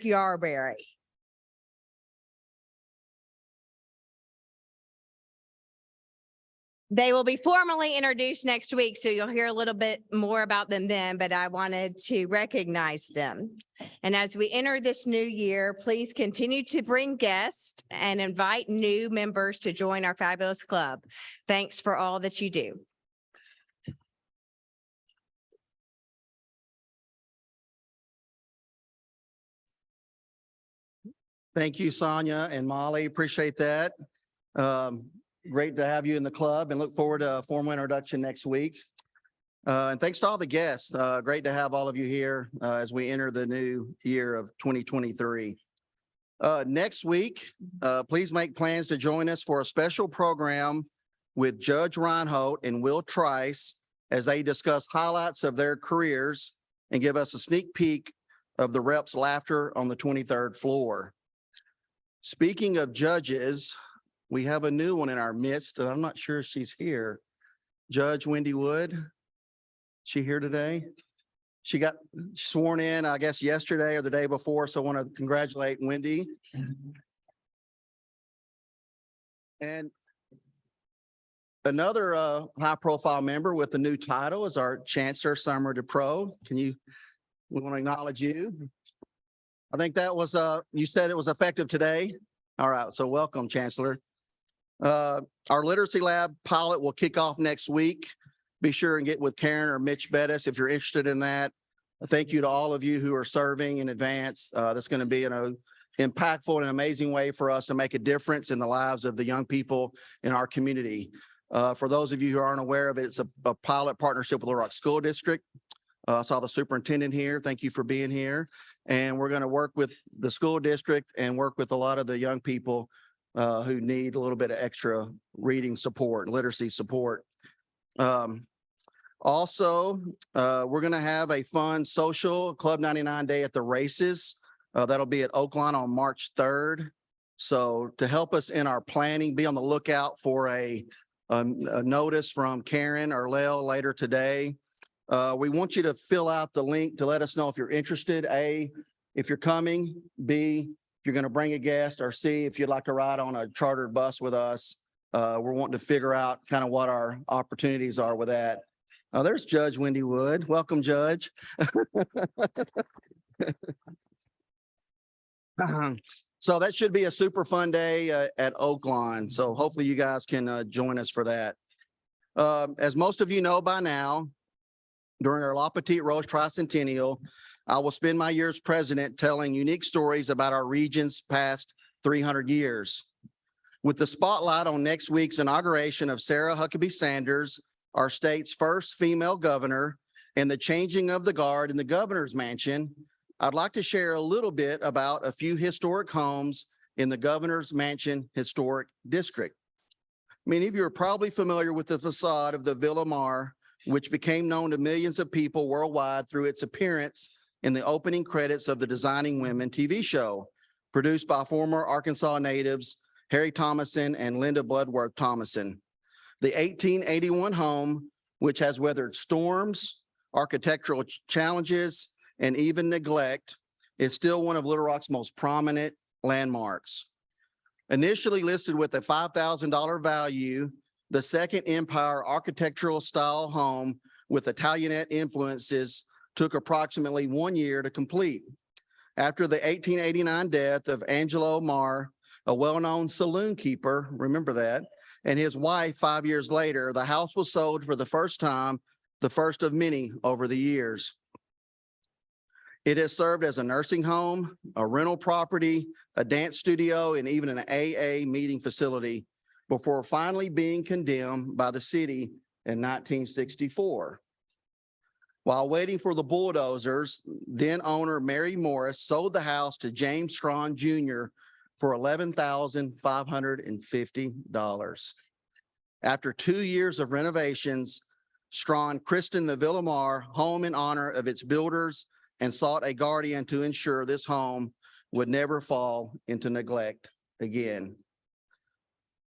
Yarberry. They will be formally introduced next week, so you'll hear a little bit more about them then, but I wanted to recognize them. And as we enter this new year, please continue to bring guests and invite new members to join our fabulous club. Thanks for all that you do. Thank you, Sonia and Molly. Appreciate that. Great to have you in the club and look forward to a formal introduction next week. And thanks to all the guests. Great to have all of you here as we enter the new year of 2023. Next week, please make plans to join us for a special program with Judge Reinhold and Will Trice as they discuss highlights of their careers and give us a sneak peek of the reps' laughter on the 23rd floor. Speaking of judges, we have a new one in our midst, and I'm not sure if she's here. Judge Wendy Wood, she here today? She got sworn in, I guess, yesterday or the day before, so I want to congratulate Wendy. And another high-profile member with the new title is our Chancellor Summer DePro. We want to acknowledge you. I think that was, you said it was effective today. All right, so welcome, Chancellor. Our literacy lab pilot will kick off next week. Be sure and get with Karen or Mitch Bettis if you're interested in that. Thank you to all of you who are serving in advance. That's going to be an impactful and amazing way for us to make a difference in the lives of the young people in our community. For those of you who aren't aware of it, it's a pilot partnership with Little Rock School District. I saw the superintendent here. Thank you for being here. And we're going to work with the school district and work with a lot of the young people who need a little bit of extra reading support, literacy support. Also, we're going to have a fun social Club 99 day at the races. That'll be at Oakland on March 3rd. So to help us in our planning, be on the lookout for a notice from Karen or Lel later today. We want you to fill out the link to let us know if you're interested. A, if you're coming. B, if you're going to bring a guest, or C, if you'd like to ride on a chartered bus with us. We're wanting to figure out kind of what our opportunities are with that. There's Judge Wendy Wood. Welcome, Judge. So that should be a super fun day at Oaklawn. So hopefully you guys can join us for that. As most of you know by now, during our La Petite Rose Tricentennial, I will spend my year as president telling unique stories about our region's past 300 years. With the spotlight on next week's inauguration of Sarah Huckabee Sanders, our state's first female governor, and the changing of the guard in the governor's mansion, I'd like to share a little bit about a few historic homes in the Governor's Mansion Historic District. Many of you are probably familiar with the facade of the Villa Mar, which became known to millions of people worldwide through its appearance in the opening credits of the Designing Women TV show, produced by former Arkansas natives Harry Thomason and Linda Bloodworth Thomason. The 1881 home, which has weathered storms, architectural challenges, and even neglect, is still one of Little Rock's most prominent landmarks. Initially listed with a $5,000 value, the Second Empire architectural style home with Italianate influences took approximately 1 year to complete. After the 1889 death of Angelo Mar, a well-known saloon keeper, remember that, and his wife 5 years later, the house was sold for the first time, the first of many over the years. It has served as a nursing home, a rental property, a dance studio, and even an AA meeting facility before finally being condemned by the city in 1964. While waiting for the bulldozers, then owner Mary Morris sold the house to James Strawn Jr. for $11,550. After 2 years of renovations, Strawn christened the Villa Mar home in honor of its builders and sought a guardian to ensure this home would never fall into neglect again.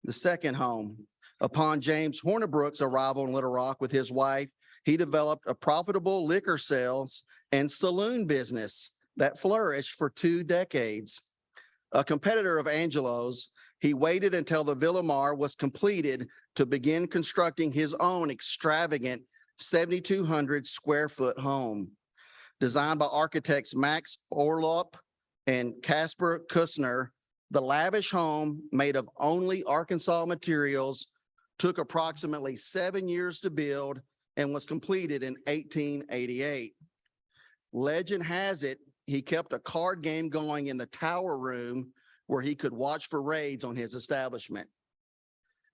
The second home. Upon James Hornibrook's arrival in Little Rock with his wife, he developed a profitable liquor sales and saloon business that flourished for 2 decades. A competitor of Angelo's, he waited until the Villa Mar was completed to begin constructing his own extravagant 7,200 square foot home. Designed by architects Max Orlop and Casper Kussner, the lavish home, made of only Arkansas materials, took approximately 7 years to build and was completed in 1888. Legend has it, he kept a card game going in the tower room where he could watch for raids on his establishment.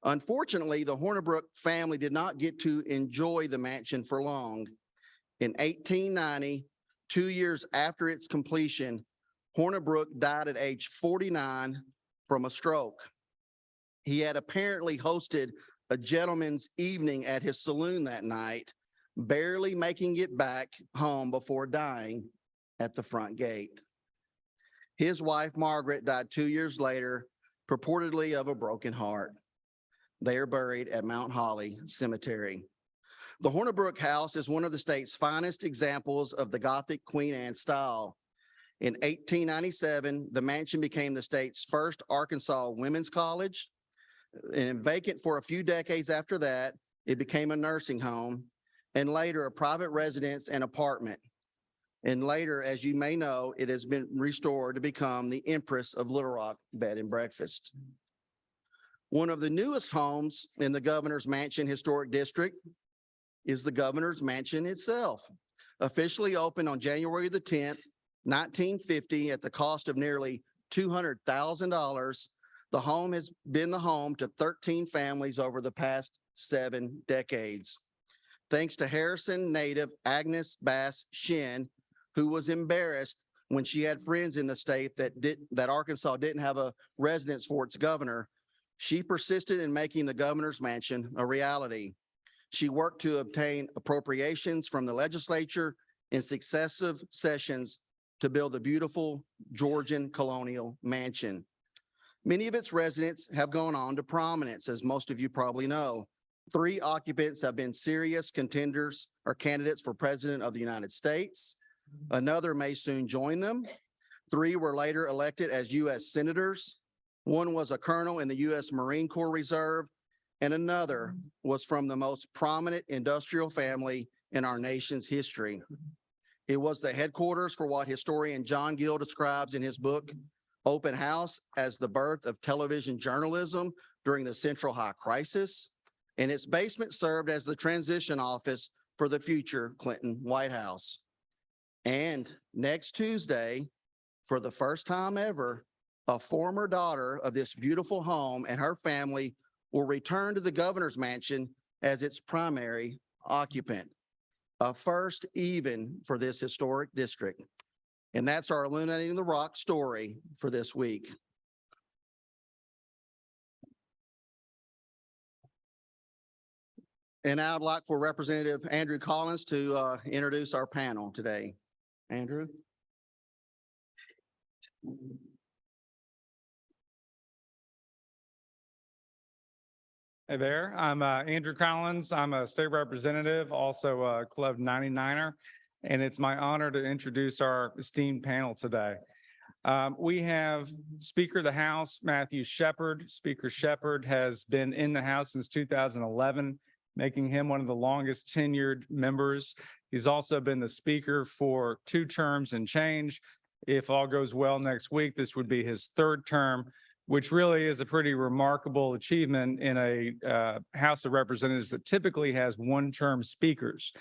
Unfortunately, the Hornibrook family did not get to enjoy the mansion for long. In 1890, 2 years after its completion, Hornibrook died at age 49 from a stroke. He had apparently hosted a gentleman's evening at his saloon that night, barely making it back home before dying at the front gate. His wife, Margaret, died 2 years later, purportedly of a broken heart. They are buried at Mount Holly Cemetery. The Hornibrook House is one of the state's finest examples of the Gothic Queen Anne style. In 1897, the mansion became the state's first Arkansas women's college. And vacant for a few decades after that, it became a nursing home, and later a private residence and apartment. And later, as you may know, it has been restored to become the Empress of Little Rock Bed and Breakfast. One of the newest homes in the Governor's Mansion Historic District is the Governor's Mansion itself. Officially opened on January the 10th, 1950, at the cost of nearly $200,000, the home has been the home to 13 families over the past 7 decades. Thanks to Harrison native Agnes Bass Shin, who was embarrassed when she had friends in the state that Arkansas didn't have a residence for its governor, she persisted in making the Governor's Mansion a reality. She worked to obtain appropriations from the legislature in successive sessions to build the beautiful Georgian colonial mansion. Many of its residents have gone on to prominence, as most of you probably know. 3 occupants have been serious contenders or candidates for President of the United States. Another may soon join them. 3 were later elected as U.S. senators. 1 was a colonel in the U.S. Marine Corps Reserve, and another was from the most prominent industrial family in our nation's history. It was the headquarters for what historian John Gill describes in his book, Open House, as the birth of television journalism during the Central High Crisis, and its basement served as the transition office for the future Clinton White House. And next Tuesday, for the first time ever, a former daughter of this beautiful home and her family will return to the Governor's Mansion as its primary occupant. A first even for this historic district. And that's our Illuminating the Rock story for this week. And now I'd like for Representative Andrew Collins to introduce our panel today. Andrew. Hey there, I'm Andrew Collins. I'm a state representative, also a Club 99er, and it's my honor to introduce our esteemed panel today. We have Speaker of the House, Matthew Shepard. Speaker Shepard has been in the House since 2011, making him one of the longest tenured members. He's also been the Speaker for 2 terms and change. If all goes well next week, this would be his 3rd term, which really is a pretty remarkable achievement in a House of Representatives that typically has 1-term speakers.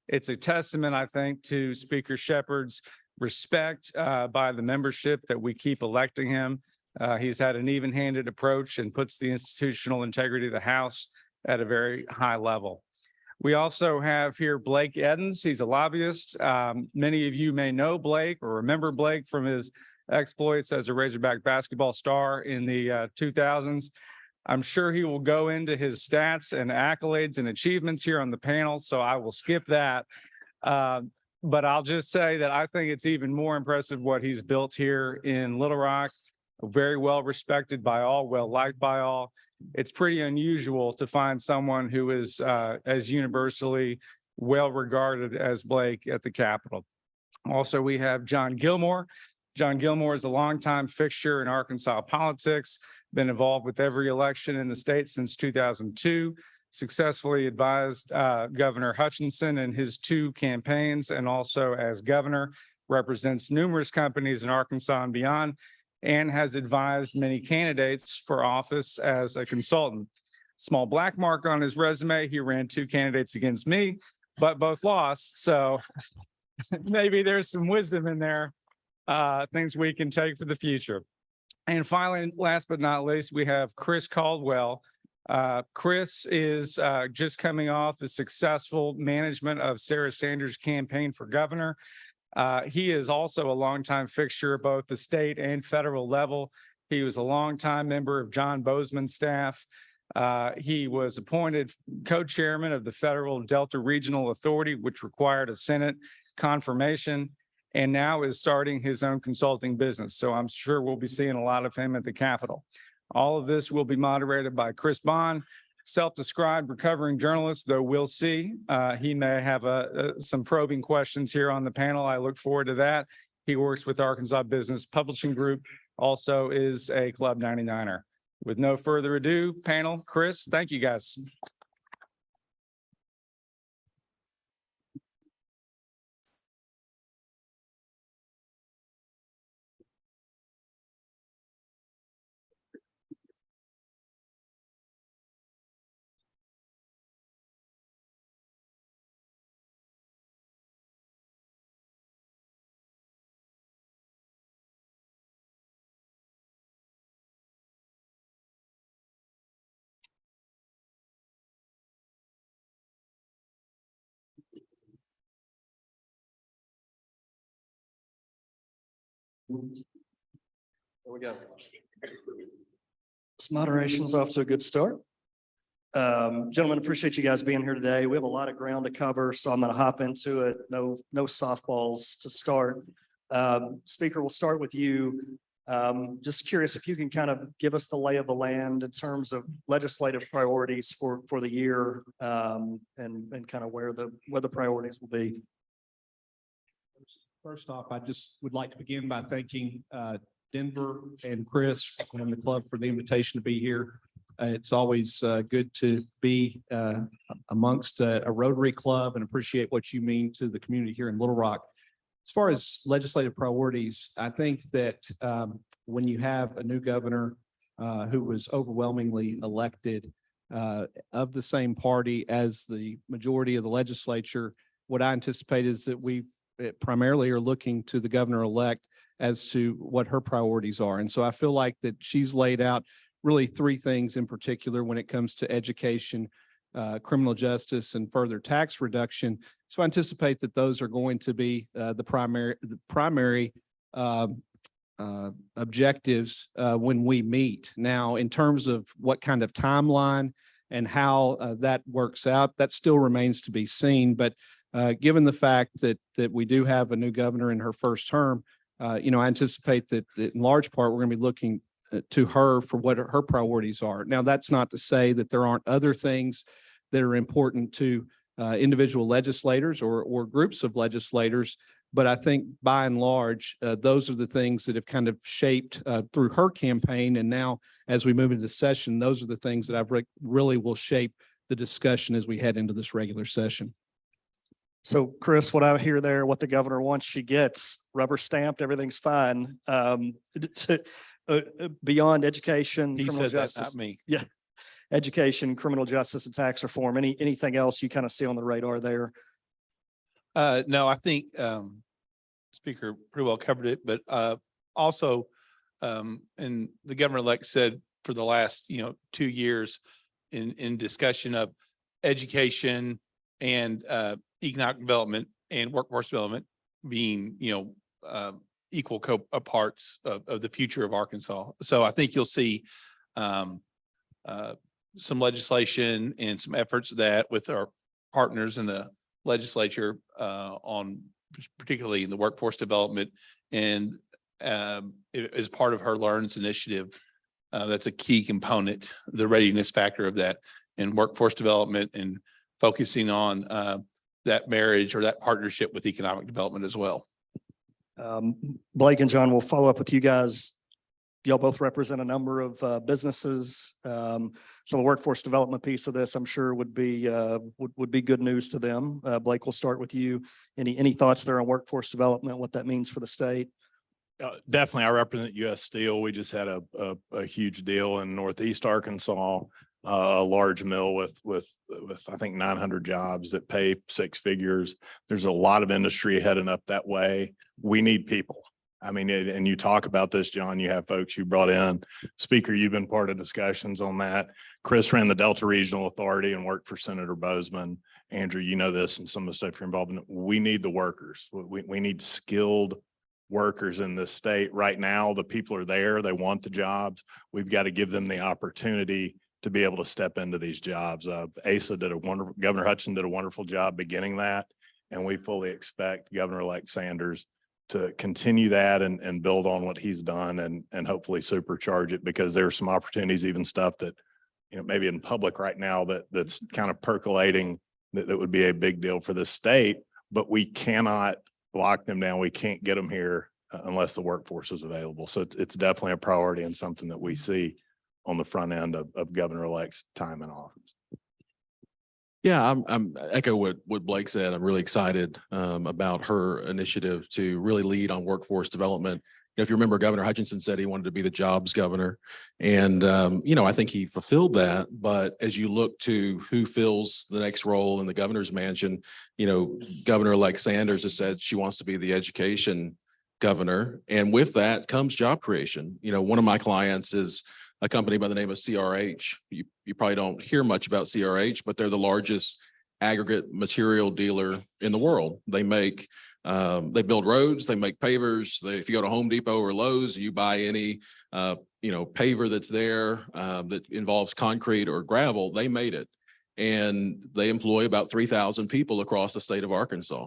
It's a testament, I think, to Speaker Shepard's respect by the membership that we keep electing him. He's had an even-handed approach and puts the institutional integrity of the House at a very high level. We also have here Blake Edens. He's a lobbyist. Many of you may know Blake or remember Blake from his exploits as a Razorback basketball star in the 2000s. I'm sure he will go into his stats and accolades and achievements here on the panel, so I will skip that. But I'll just say that I think it's even more impressive what he's built here in Little Rock. Very well respected by all, well liked by all. It's pretty unusual to find someone who is as universally well regarded as Blake at the Capitol. Also, we have John Gilmore. John Gilmore is a longtime fixture in Arkansas politics, been involved with every election in the state since 2002, successfully advised Governor Hutchinson in his 2 campaigns, and also as governor, represents numerous companies in Arkansas and beyond, and has advised many candidates for office as a consultant. Small black mark on his resume, he ran 2 candidates against me, but both lost. So maybe there's some wisdom in there, things we can take for the future. And finally, last but not least, we have Chris Caldwell. Chris is just coming off the successful management of Sarah Sanders' campaign for governor. He is also a longtime fixture at both the state and federal level. He was a longtime member of John Bozeman's staff. He was appointed co-chairman of the Federal Delta Regional Authority, which required a Senate confirmation, and now is starting his own consulting business. So I'm sure we'll be seeing a lot of him at the Capitol. All of this will be moderated by Chris Bond, self-described recovering journalist, though we'll see. He may have some probing questions here on the panel. I look forward to that. He works with Arkansas Business Publishing Group, also is a Club 99er. With no further ado, panel, Chris, thank you guys. There we go. This moderation's off to a good start. Gentlemen, appreciate you guys being here today. We have a lot of ground to cover, so I'm going to hop into it. No softballs to start. Speaker, we'll start with you. Just curious if you can kind of give us the lay of the land in terms of legislative priorities for the year, and kind of where the priorities will be. First off, I just would like to begin by thanking Denver and Chris and the club for the invitation to be here. It's always good to be amongst a Rotary Club and appreciate what you mean to the community here in Little Rock. As far as legislative priorities, I think that when you have a new governor who was overwhelmingly elected of the same party as the majority of the legislature, what I anticipate is that we primarily are looking to the governor-elect as to what her priorities are. And so I feel like that she's laid out really 3 things in particular when it comes to education, criminal justice, and further tax reduction. So I anticipate that those are going to be the primary objectives when we meet. Now, in terms of what kind of timeline and how that works out, that still remains to be seen. But given the fact that we do have a new governor in her first term, I anticipate that in large part, we're going to be looking to her for what her priorities are. Now, that's not to say that there aren't other things that are important to individual legislators or groups of legislators, but I think by and large, those are the things that have kind of shaped through her campaign. And now, as we move into session, those are the things that I've really will shape the discussion as we head into this regular session. So, Chris, what I hear there, what the governor wants, she gets. Rubber stamped, everything's fine. Beyond education, He criminal said that, justice. not me. Yeah, education, criminal justice, and tax reform. Anything else you kind of see on the radar there? No, I think Speaker pretty well covered it, but also, and the governor-elect said for the last 2 years in discussion of education and economic development and workforce development being equal parts of the future of Arkansas. So I think you'll see some legislation and some efforts that with our partners in the legislature on particularly in the workforce development, and as part of her Learns initiative, that's a key component, the readiness factor of that in workforce development and focusing on that marriage or that partnership with economic development as well. Blake and John will follow up with you guys. Y'all both represent a number of businesses. So the workforce development piece of this, I'm sure would be good news to them. Blake, we'll start with you. Any thoughts there on workforce development, what that means for the state? Definitely, I represent US Steel. We just had a huge deal in Northeast Arkansas, a large mill with I think 900 jobs that pay six figures. There's a lot of industry heading up that way. We need people. I mean, and you talk about this, John, you have folks you brought in. Speaker, you've been part of discussions on that. Chris ran the Delta Regional Authority and worked for Senator Bozeman. Andrew, you know this and some of the stuff you're involved in. We need the workers. We need skilled workers in this state. Right now, the people are there. They want the jobs. We've got to give them the opportunity to be able to step into these jobs. Governor Hutchinson did a wonderful job beginning that. And we fully expect Governor-elect Sanders to continue that and build on what he's done and hopefully supercharge it, because there's some opportunities, even stuff that, maybe in public right now that's kind of percolating that would be a big deal for this state, but we cannot lock them down. We can't get them here unless the workforce is available. So it's definitely a priority and something that we see on the front end of Governor-elect's time in office. Yeah, I'm echo what Blake said. I'm really excited about her initiative to really lead on workforce development. If you remember, Governor Hutchinson said he wanted to be the jobs governor. And, I think he fulfilled that. But as you look to who fills the next role in the governor's mansion, Governor-elect Sanders has said she wants to be the education governor. And with that comes job creation. One of my clients is a company by the name of CRH. You probably don't hear much about CRH, but they're the largest aggregate material dealer in the world. They build roads, they make pavers. If you go to Home Depot or Lowe's, you buy any, paver that's there that involves concrete or gravel, they made it. And they employ about 3,000 people across the state of Arkansas.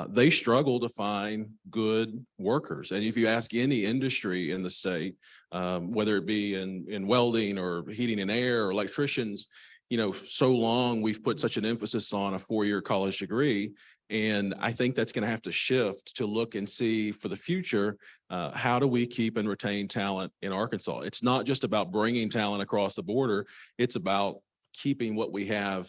They struggle to find good workers. And if you ask any industry in the state, whether it be in welding or heating and air or electricians, so long we've put such an emphasis on a 4-year college degree. And I think that's going to have to shift to look and see for the future, how do we keep and retain talent in Arkansas? It's not just about bringing talent across the border. It's about keeping what we have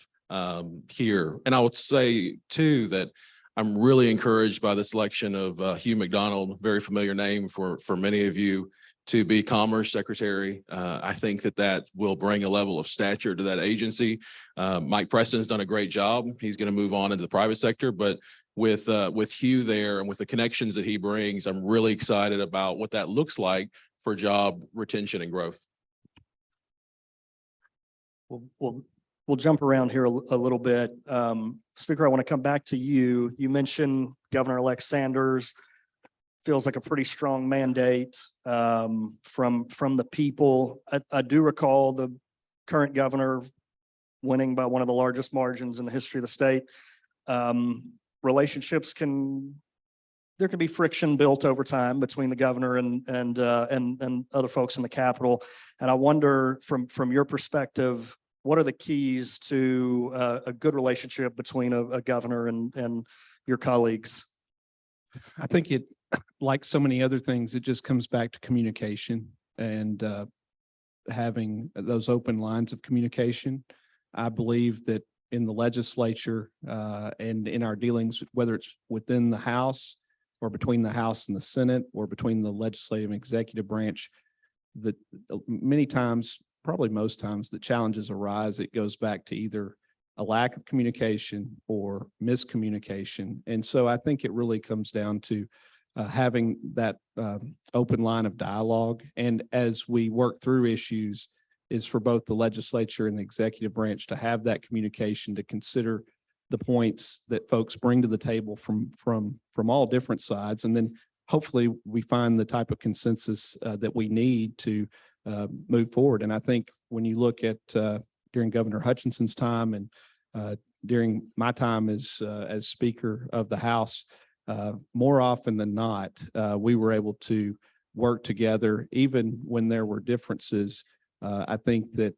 here. And I would say too, that I'm really encouraged by the selection of Hugh McDonald, very familiar name for many of you, to be Commerce Secretary. I think that will bring a level of stature to that agency. Mike Preston's done a great job. He's going to move on into the private sector, but with Hugh there and with the connections that he brings, I'm really excited about what that looks like for job retention and growth. We'll jump around here a little bit. Speaker, I want to come back to you. You mentioned Governor-elect Sanders feels like a pretty strong mandate from the people. I do recall the current governor winning by one of the largest margins in the history of the state. Relationships there can be friction built over time between the governor and other folks in the Capitol. And I wonder from your perspective, what are the keys to a good relationship between a governor and your colleagues? I think like so many other things, it just comes back to communication and having those open lines of communication. I believe that in the legislature and in our dealings, whether it's within the House or between the House and the Senate or between the legislative and executive branch, that many times, probably most times, the challenges arise. It goes back to either a lack of communication or miscommunication. And so I think it really comes down to having that open line of dialogue. And as we work through issues, is for both the legislature and the executive branch to have that communication, to consider the points that folks bring to the table from all different sides. And then hopefully we find the type of consensus that we need to move forward. And I think when you look at during Governor Hutchinson's time and during my time as Speaker of the House, more often than not, we were able to work together, even when there were differences. I think that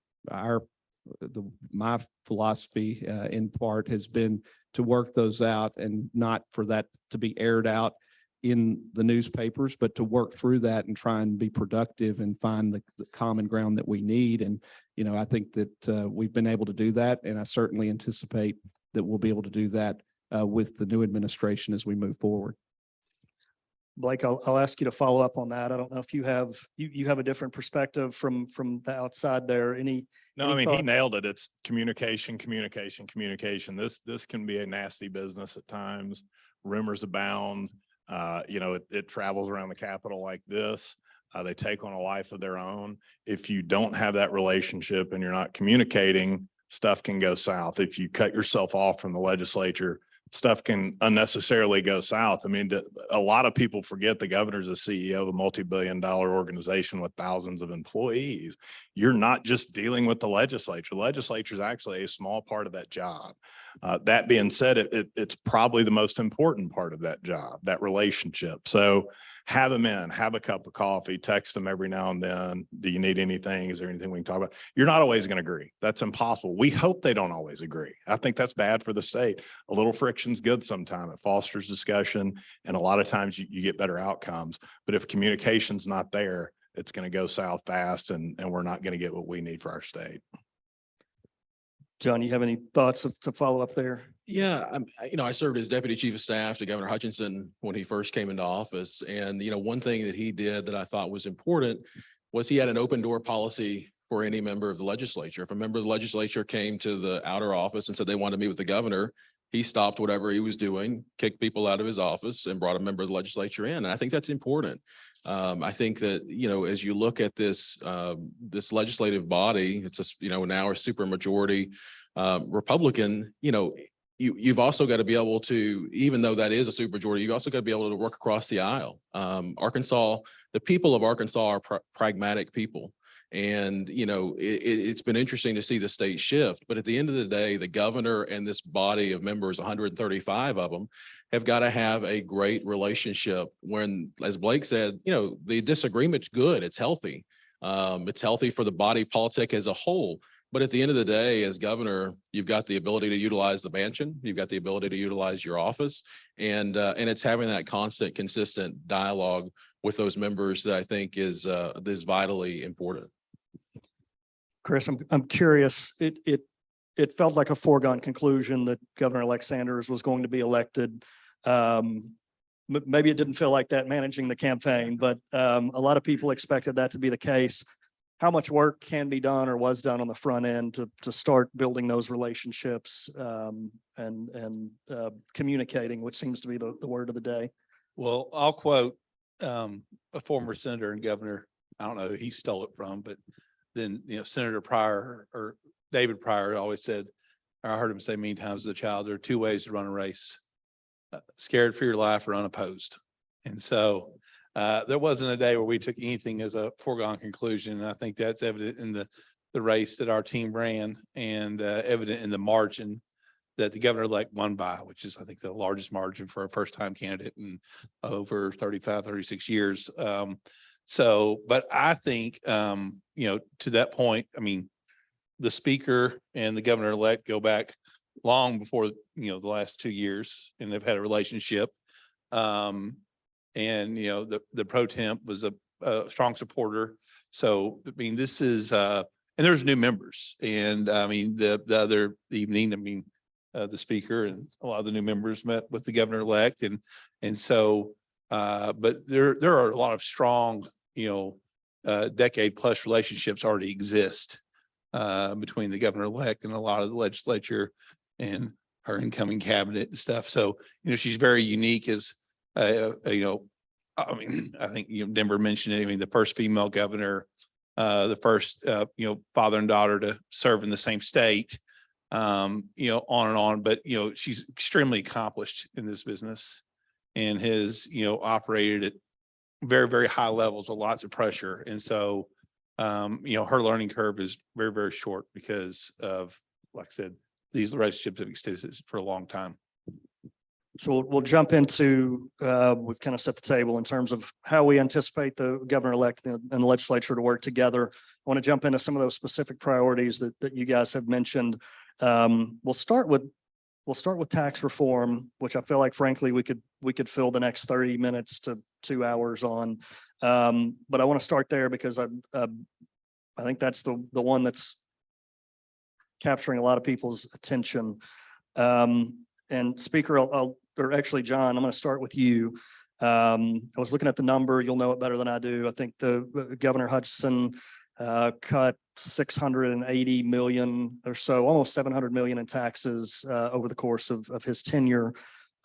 my philosophy in part has been to work those out and not for that to be aired out in the newspapers, but to work through that and try and be productive and find the common ground that we need. And, I think that we've been able to do that. And I certainly anticipate that we'll be able to do that with the new administration as we move forward. Blake, I'll ask you to follow up on that. I don't know if you have a different perspective from the outside there. No, I Any mean, he thoughts? nailed it. It's communication. This can be a nasty business at times. Rumors abound. It travels around the Capitol like this. They take on a life of their own. If you don't have that relationship and you're not communicating, stuff can go south. If you cut yourself off from the legislature, stuff can unnecessarily go south. I mean, a lot of people forget the governor's a CEO of a multi-billion-dollar organization with thousands of employees. You're not just dealing with the legislature. The legislature is actually a small part of that job. That being said, it's probably the most important part of that job, that relationship. So have them in, have a cup of coffee, text them every now and then. Do you need anything? Is there anything we can talk about? You're not always going to agree. That's impossible. We hope they don't always agree. I think that's bad for the state. A little friction's good sometimes. It fosters discussion, and a lot of times you get better outcomes. But if communication's not there, it's going to go south fast, and we're not going to get what we need for our state. John, you have any thoughts to follow up there? Yeah, I served as deputy chief of staff to Governor Hutchinson when he first came into office. And, one thing that he did that I thought was important was he had an open door policy for any member of the legislature. If a member of the legislature came to the outer office and said they wanted to meet with the governor, he stopped whatever he was doing, kicked people out of his office, and brought a member of the legislature in. And I think that's important. I think that, as you look at this legislative body, it's now a super majority Republican, you've also got to be able to, even though that is a supermajority, you've also got to be able to work across the aisle. The people of Arkansas are pragmatic people. And, it's been interesting to see the state shift. But at the end of the day, the governor and this body of members, 135 of them, have got to have a great relationship when, as Blake said, the disagreement's good. It's healthy. It's healthy for the body politic as a whole. But at the end of the day, as governor, you've got the ability to utilize the mansion. You've got the ability to utilize your office. And it's having that constant, consistent dialogue with those members that I think is vitally important. Chris, I'm curious. It felt like a foregone conclusion that Governor-elect Sanders was going to be elected. Maybe it didn't feel like that managing the campaign, but a lot of people expected that to be the case. How much work can be done or was done on the front end to start building those relationships and communicating, which seems to be the word of the day? Well, I'll quote a former senator and governor. I don't know who he stole it from, but then, Senator Pryor or David Pryor always said, I heard him say many times as a child, there are two ways to run a race, scared for your life or unopposed. And so there wasn't a day where we took anything as a foregone conclusion. And I think that's evident in the race that our team ran, and evident in the margin that the governor-elect won by, which is, I think, the largest margin for a first-time candidate in over 35, 36 years. But I think, to that point, I mean, the speaker and the governor-elect go back long before, the last 2 years, and they've had a relationship. And, the pro temp was a strong supporter. So, I mean, this is, and there's new members. And I mean, the other evening, the speaker and a lot of the new members met with the governor-elect. And so, but there are a lot of strong, decade plus relationships already exist between the governor-elect and a lot of the legislature and her incoming cabinet and stuff. So, she's very unique as, I think, Denver mentioned it. I mean, the first female governor, the first, father and daughter to serve in the same state, on and on. But, she's extremely accomplished in this business and has, operated at very, very high levels with lots of pressure. And so, her learning curve is very, very short because of, like I said, these relationships have existed for a long time. So we'll jump into, we've kind of set the table in terms of how we anticipate the governor-elect and the legislature to work together. I want to jump into some of those specific priorities that you guys have mentioned. We'll start with we'll start with tax reform, which I feel like frankly, we could fill the next 30 minutes to 2 hours on. But I want to start there because I think that's the one that's capturing a lot of people's attention. And Speaker, or actually, John, I'm going to start with you. I was looking at the number. You'll know it better than I do. I think the Governor Hutchinson cut 680 million or so, almost 700 million in taxes over the course of his tenure.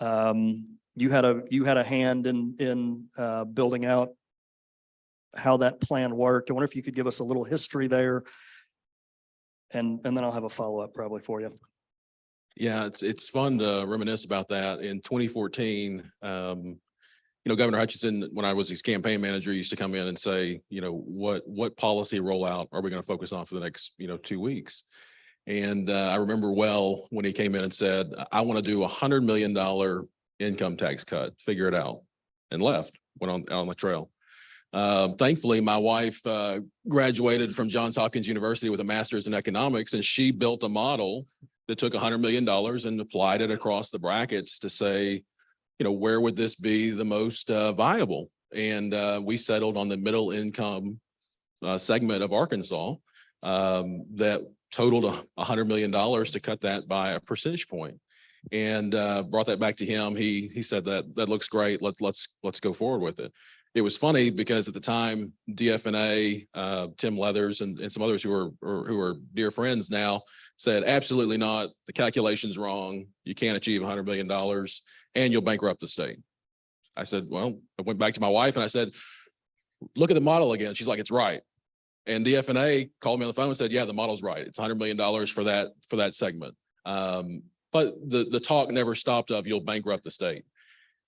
You had a hand in building out how that plan worked. I wonder if you could give us a little history there, and then I'll have a follow-up probably for you. Yeah, it's fun to reminisce about that. In 2014, Governor Hutchinson, when I was his campaign manager, used to come in and say, what policy rollout are we going to focus on for the next, 2 weeks? And I remember well when he came in and said, I want to do $100 million income tax cut, figure it out, and left, went on the trail. Thankfully, my wife graduated from Johns Hopkins University with a master's in economics, and she built a model that took $100 million and applied it across the brackets to say, where would this be the most viable? And we settled on the middle income segment of Arkansas that totaled $100 million to cut that by a percentage point. And brought that back to him. He said that looks great. Let's go forward with it. It was funny because at the time, DFNA, Tim Leathers, and some others who are dear friends now said, absolutely not. The calculation's wrong. You can't achieve $100 million and you'll bankrupt the state. I said, well, I went back to my wife and I said, look at the model again. She's like, it's right. And DFNA called me on the phone and said, yeah, the model's right. It's $100 million for that segment. But the talk never stopped of you'll bankrupt the state.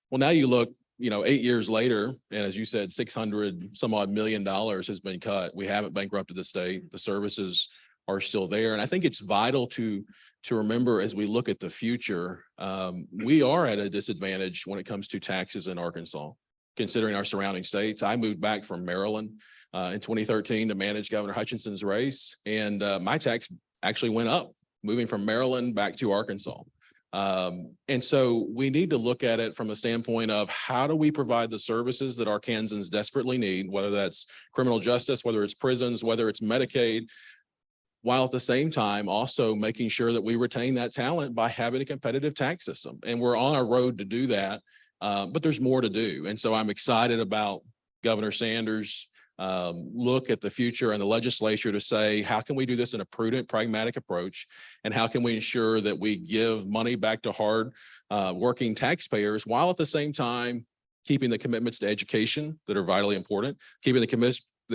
Well, now you look, 8 years later, and as you said, $600 some odd million has been cut. We haven't bankrupted the state. The services are still there. And I think it's vital to remember as we look at the future, we are at a disadvantage when it comes to taxes in Arkansas, considering our surrounding states. I moved back from Maryland in 2013 to manage Governor Hutchinson's race, and my tax actually went up, moving from Maryland back to Arkansas. And so we need to look at it from a standpoint of how do we provide the services that Arkansans desperately need, whether that's criminal justice, whether it's prisons, whether it's Medicaid, while at the same time also making sure that we retain that talent by having a competitive tax system. And we're on our road to do that, but there's more to do. And so I'm excited about Governor Sanders' look at the future and the legislature to say, how can we do this in a prudent, pragmatic approach? And how can we ensure that we give money back to hard working taxpayers while at the same time keeping the commitments to education that are vitally important, keeping the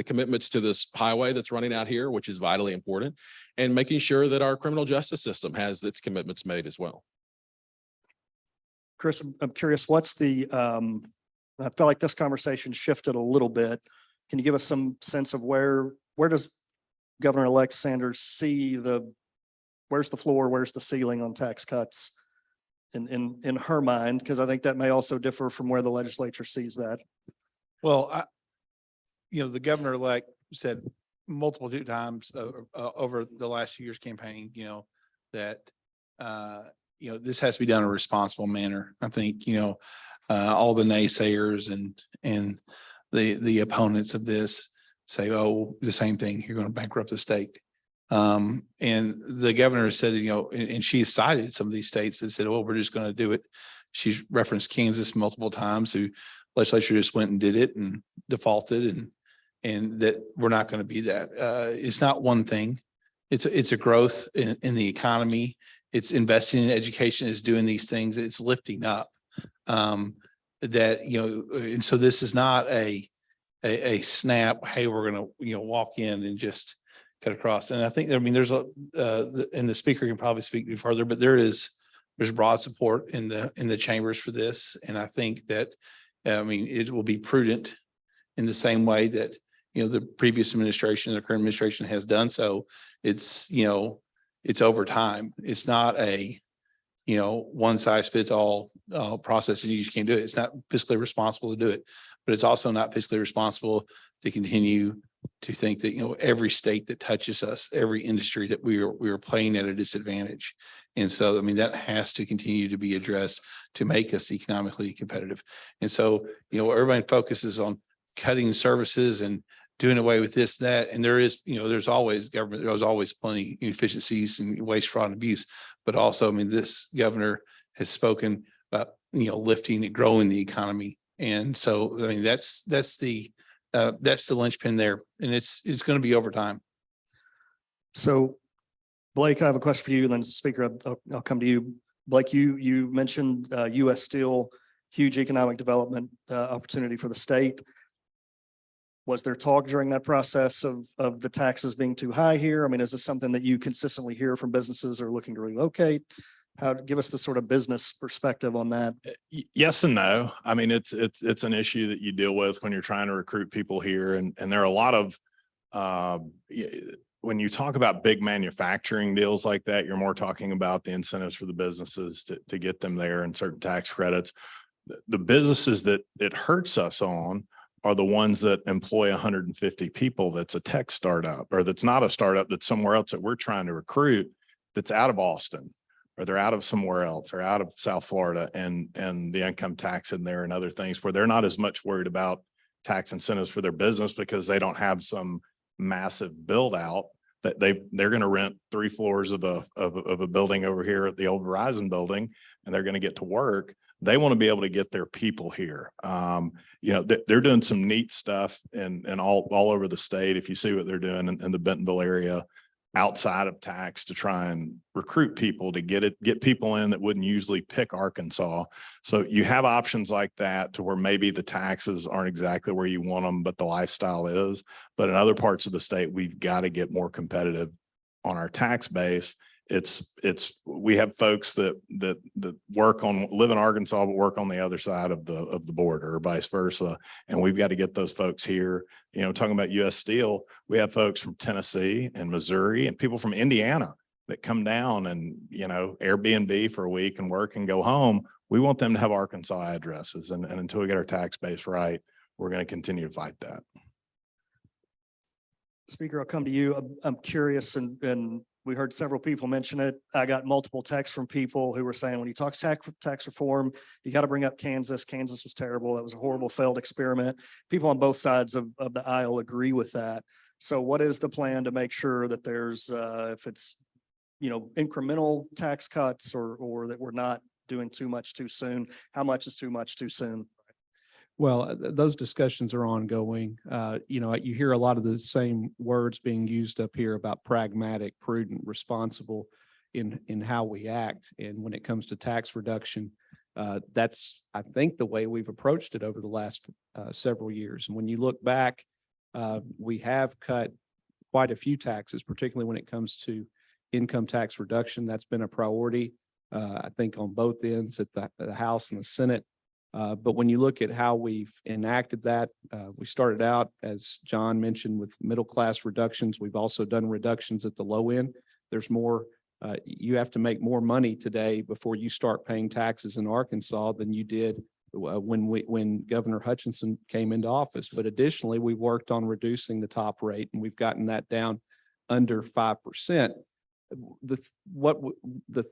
commitments to this highway that's running out here, which is vitally important, and making sure that our criminal justice system has its commitments made as well. Chris, I'm curious, what's the, I feel like this conversation shifted a little bit. Can you give us some sense of where does Governor-elect Sanders see where's the floor, where's the ceiling on tax cuts in her mind? Because I think that may also differ from where the legislature sees that. Well, the governor-elect said multiple times over the last 2 years campaign, that, this has to be done in a responsible manner. I think, all the naysayers and the opponents of this say, oh, the same thing, you're going to bankrupt the state. And the governor said, and she cited some of these states that said, oh, we're just going to do it. She's referenced Kansas multiple times, who legislature just went and did it and defaulted, and that we're not going to be that. It's not one thing. It's a growth in the economy. It's investing in education. It's doing these things. It's lifting up. And so this is not a snap. Hey, we're going to walk in and just cut across. And I think there's and the speaker can probably speak further, but there's broad support in the chambers for this, and I think that it will be prudent in the same way that the previous administration, the current administration has done so. It's over time. It's not a one size fits all process, and you just can't do it. It's not fiscally responsible to do it, but it's also not fiscally responsible to continue to think that, every state that touches us, every industry that we are playing at a disadvantage. And so, I mean, that has to continue to be addressed to make us economically competitive. And so, everybody focuses on cutting services and doing away with this, that, and there is, there's always government, there's always plenty of inefficiencies and waste, fraud, and abuse. But also, I mean, this governor has spoken about, lifting and growing the economy. And so, I mean, that's the linchpin there, and it's going to be over time. So Blake, I have a question for you, and then Speaker, I'll come to you. Blake, you mentioned US Steel, huge economic development opportunity for the state. Was there talk during that process of the taxes being too high here? I mean, is this something that you consistently hear from businesses are looking to relocate? Give us the sort of business perspective on that. Yes and no. I mean, it's an issue that you deal with when you're trying to recruit people here. And there are a lot of, when you talk about big manufacturing deals like that, you're more talking about the incentives for the businesses to get them there and certain tax credits. The businesses that it hurts us on are the ones that employ 150 people. That's a tech startup, or that's not a startup, that's somewhere else that we're trying to recruit, that's out of Austin, or they're out of somewhere else, or out of South Florida, and the income tax in there and other things where they're not as much worried about tax incentives for their business because they don't have some massive build out that they're going to rent 3 floors of a building over here at the old Verizon building, and they're going to get to work. They want to be able to get their people here. They're doing some neat stuff and all over the state. If you see what they're doing in the Bentonville area, outside of tax, to try and recruit people to get people in that wouldn't usually pick Arkansas. So you have options like that to where maybe the taxes aren't exactly where you want them, but the lifestyle is. But in other parts of the state, we've got to get more competitive on our tax base. We have folks that live in Arkansas but work on the other side of the border, or vice versa, and we've got to get those folks here. Talking about US Steel, we have folks from Tennessee and Missouri and people from Indiana that come down and Airbnb for a week and work and go home. We want them to have Arkansas addresses, and until we get our tax base right, we're going to continue to fight that. Speaker, I'll come to you. I'm curious, and we heard several people mention it. I got multiple texts from people who were saying, when you talk tax reform, you got to bring up Kansas. Kansas was terrible. That was a horrible failed experiment. People on both sides of the aisle agree with that. So what is the plan to make sure that there's, if it's, incremental tax cuts, or that we're not doing too much too soon? How much is too much too soon? Well, those discussions are ongoing. You hear a lot of the same words being used up here about pragmatic, prudent, responsible in how we act. And when it comes to tax reduction, that's, I think, the way we've approached it over the last several years. And when you look back, we have cut quite a few taxes, particularly when it comes to income tax reduction. That's been a priority, I think, on both ends at the House and the Senate. But when you look at how we've enacted that, we started out, as John mentioned, with middle class reductions. We've also done reductions at the low end. There's more, you have to make more money today before you start paying taxes in Arkansas than you did when Governor Hutchinson came into office. But additionally, we worked on reducing the top rate, and we've gotten that down under 5%.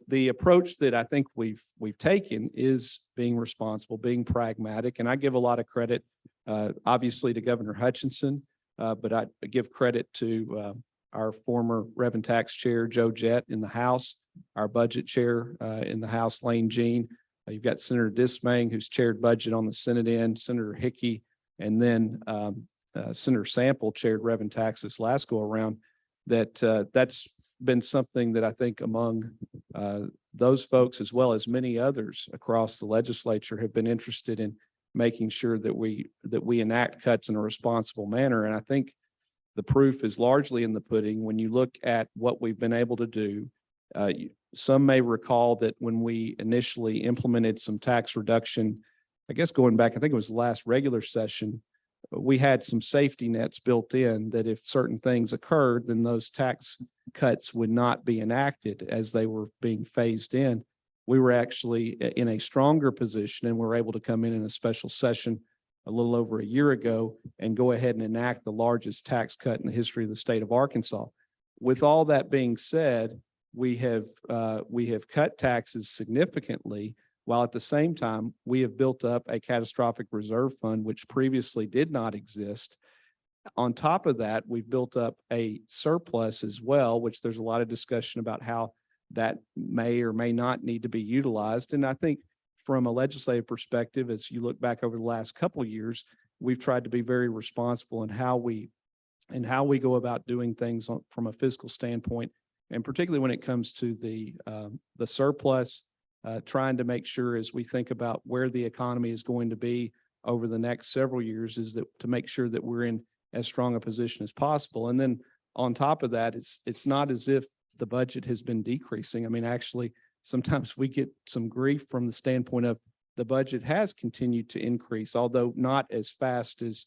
The approach that I think we've taken is being responsible, being pragmatic, and I give a lot of credit, obviously, to Governor Hutchinson, but I give credit to our former Rev and Tax Chair Joe Jett in the House, our Budget Chair in the House, Lane Jean. You've got Senator Dismang, who's chaired Budget on the Senate end, Senator Hickey, and then Senator Sample chaired Rev and Tax this last go around. That's been something that I think among those folks, as well as many others across the legislature, have been interested in making sure that we enact cuts in a responsible manner. And I think the proof is largely in the pudding. When you look at what we've been able to do, some may recall that when we initially implemented some tax reduction, I guess going back, I think it was the last regular session, we had some safety nets built in that if certain things occurred, then those tax cuts would not be enacted as they were being phased in. We were actually in a stronger position, and we're able to come in a special session a little over a year ago and go ahead and enact the largest tax cut in the history of the state of Arkansas. With all that being said, we have cut taxes significantly, while at the same time, we have built up a catastrophic reserve fund, which previously did not exist. On top of that, we've built up a surplus as well, which there's a lot of discussion about how that may or may not need to be utilized. And I think from a legislative perspective, as you look back over the last couple of years, we've tried to be very responsible in how we go about doing things from a fiscal standpoint, and particularly when it comes to the surplus, trying to make sure as we think about where the economy is going to be over the next several years, is that to make sure that we're in as strong a position as possible. And then on top of that, it's not as if the budget has been decreasing. I mean, actually, sometimes we get some grief from the standpoint of the budget has continued to increase, although not as fast as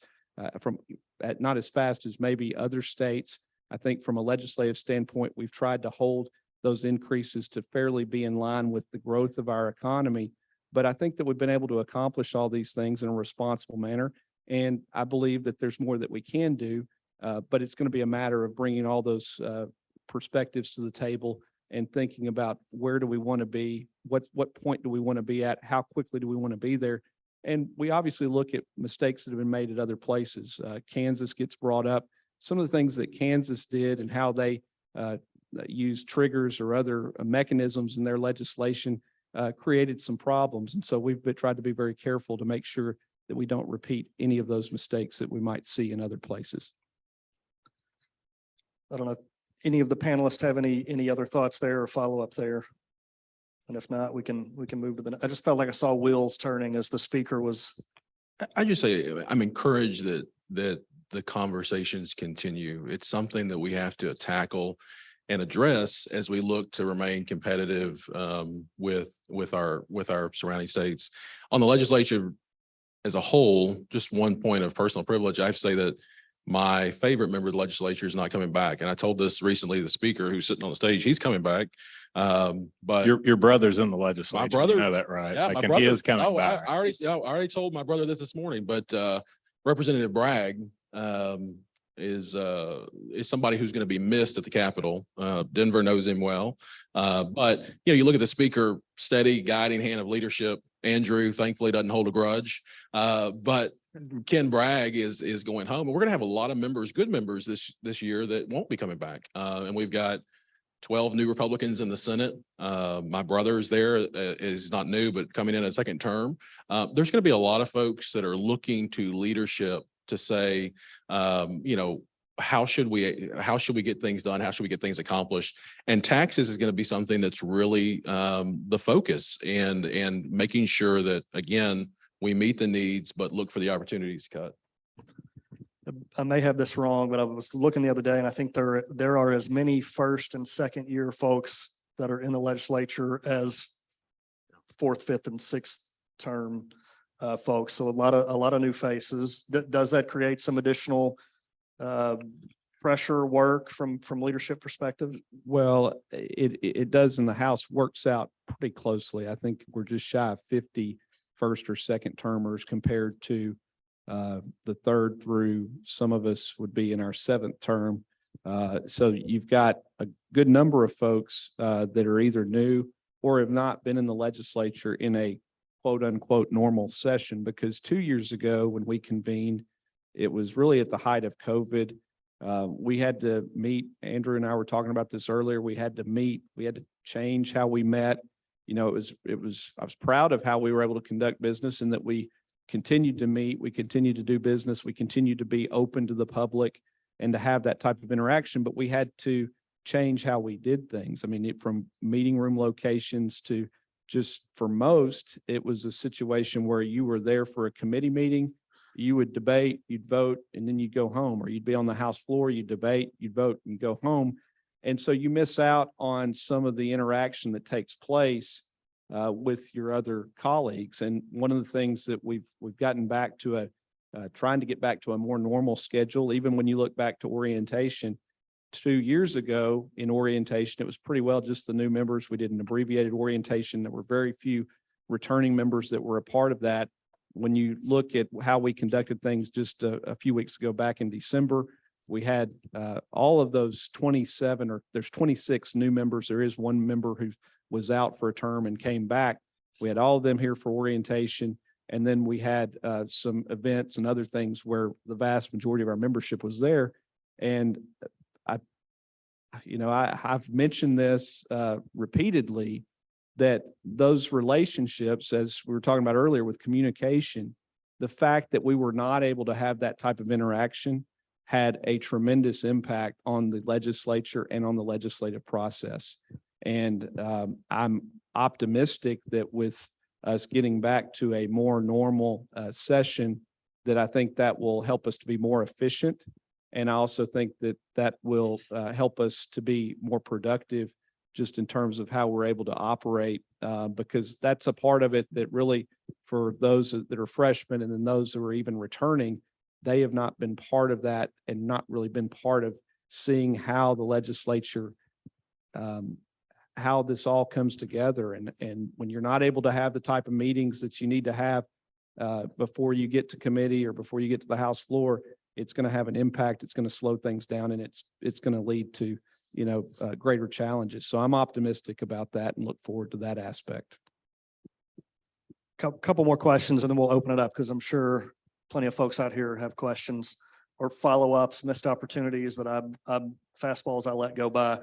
not as fast as maybe other states. I think from a legislative standpoint, we've tried to hold those increases to fairly be in line with the growth of our economy. But I think that we've been able to accomplish all these things in a responsible manner. And I believe that there's more that we can do, but it's going to be a matter of bringing all those perspectives to the table and thinking about where do we want to be, what point do we want to be at, how quickly do we want to be there. And we obviously look at mistakes that have been made at other places. Kansas gets brought up. Some of the things that Kansas did and how they used triggers or other mechanisms in their legislation created some problems. And so we've tried to be very careful to make sure that we don't repeat any of those mistakes that we might see in other places. I don't know, if any of the panelists have any other thoughts there or follow up there? And if not, we can move to I just felt like I saw wheels turning as the speaker was. I just say, I'm encouraged that the conversations continue. It's something that we have to tackle and address as we look to remain competitive with our surrounding states. On the legislature as a whole, just one point of personal privilege, I have to say that my favorite member of the legislature is not coming back. And I told this recently to the speaker who's sitting on the stage, he's coming back. But Your brother's in the legislature. my brother, You know that, right? yeah, Like, my and brother, he is coming I back. already told my brother this morning, but Representative Bragg is somebody who's going to be missed at the Capitol. Denver knows him well. But you look at the speaker, steady guiding hand of leadership. Andrew thankfully doesn't hold a grudge. But Ken Bragg is going home, and we're going to have a lot of members, good members this year that won't be coming back. And we've got 12 new Republicans in the Senate. My brother is there, is not new, but coming in a second term. There's going to be a lot of folks that are looking to leadership to say, how should we get things done? How should we get things accomplished? And taxes is going to be something that's really the focus, and making sure that, again, we meet the needs, but look for the opportunities to cut. I may have this wrong, but I was looking the other day and I think there are as many first and second year folks that are in the legislature as fourth, fifth, and sixth term folks. So a lot of new faces. Does that create some additional pressure work from leadership perspective? Well, it does in the House, works out pretty closely. I think we're just shy of 50 first or second termers compared to the third through, some of us would be in our seventh term. So you've got a good number of folks that are either new or have not been in the legislature in a quote unquote normal session, because 2 years ago when we convened, it was really at the height of COVID. We had to meet, Andrew and I were talking about this earlier. We had to change how we met. I was proud of how we were able to conduct business, and that we continued to meet, we continued to do business, we continued to be open to the public and to have that type of interaction, but we had to change how we did things. I mean, from meeting room locations to just, for most, it was a situation where you were there for a committee meeting, you would debate, you'd vote, and then you'd go home, or you'd be on the House floor, you'd debate, you'd vote, and go home. And so you miss out on some of the interaction that takes place with your other colleagues. And one of the things that we've gotten back to trying to get back to a more normal schedule. Even when you look back to orientation, 2 years ago in orientation, it was pretty well just the new members. We did an abbreviated orientation. There were very few returning members that were a part of that. when you look at how we conducted things just a few weeks ago, back in December, we had all of those 27, or there's 26 new members. There is one member who was out for a term and came back. We had all of them here for orientation. And then we had some events and other things where the vast majority of our membership was there. And I've mentioned this repeatedly, that those relationships, as we were talking about earlier with communication, the fact that we were not able to have that type of interaction had a tremendous impact on the legislature and on the legislative process. And I'm optimistic that with us getting back to a more normal session, that I think that will help us to be more efficient. And I also think that that will help us to be more productive just in terms of how we're able to operate, because that's a part of it that really, for those that are freshmen and then those who are even returning, they have not been part of that and not really been part of seeing how the legislature, how this all comes together. And when you're not able to have the type of meetings that you need to have before you get to committee or before you get to the House floor, it's going to have an impact. It's going to slow things down, and it's going to lead to, greater challenges. So I'm optimistic about that and look forward to that aspect. Couple more questions and then we'll open it up, because I'm sure plenty of folks out here have questions or follow-ups, missed opportunities that fastballs I let go by.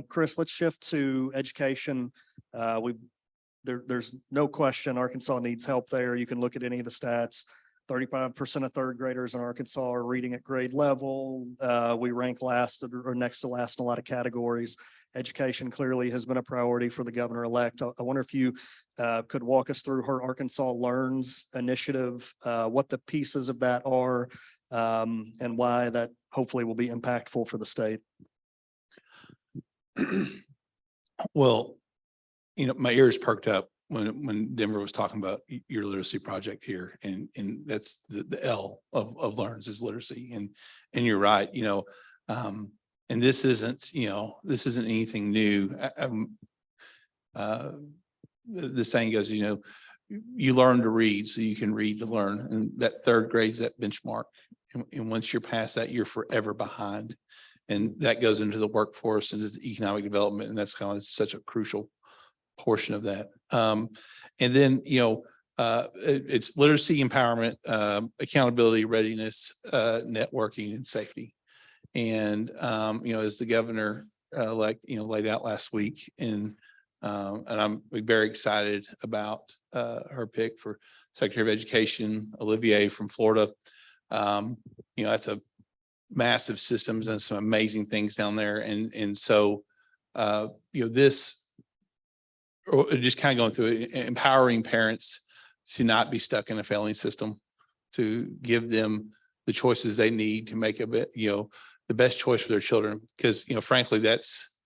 Chris, let's shift to education. There's no question Arkansas needs help there. You can look at any of the stats. 35% of third graders in Arkansas are reading at grade level. We rank last or next to last in a lot of categories. Education clearly has been a priority for the governor-elect. I wonder if you could walk us through her Arkansas Learns initiative, what the pieces of that are, and why that hopefully will be impactful for the state. Well, my ears perked up when Denver was talking about your literacy project here, and that's the L of Learns is literacy, and you're right, and this isn't anything new. The saying goes, you learn to read so you can read to learn, and that third grade is that benchmark, and once you're past that, you're forever behind, and that goes into the workforce and the economic development, and that's kind of such a crucial portion of that. And then, it's literacy, empowerment, accountability, readiness, networking, and safety. And, as the governor laid out last week, and I'm very excited about her pick for Secretary of Education, Olivier from Florida. That's a massive systems and some amazing things down there. And so, this, or just kind of going through it, empowering parents to not be stuck in a failing system, to give them the choices they need to make a bit, the best choice for their children. Because, frankly, that's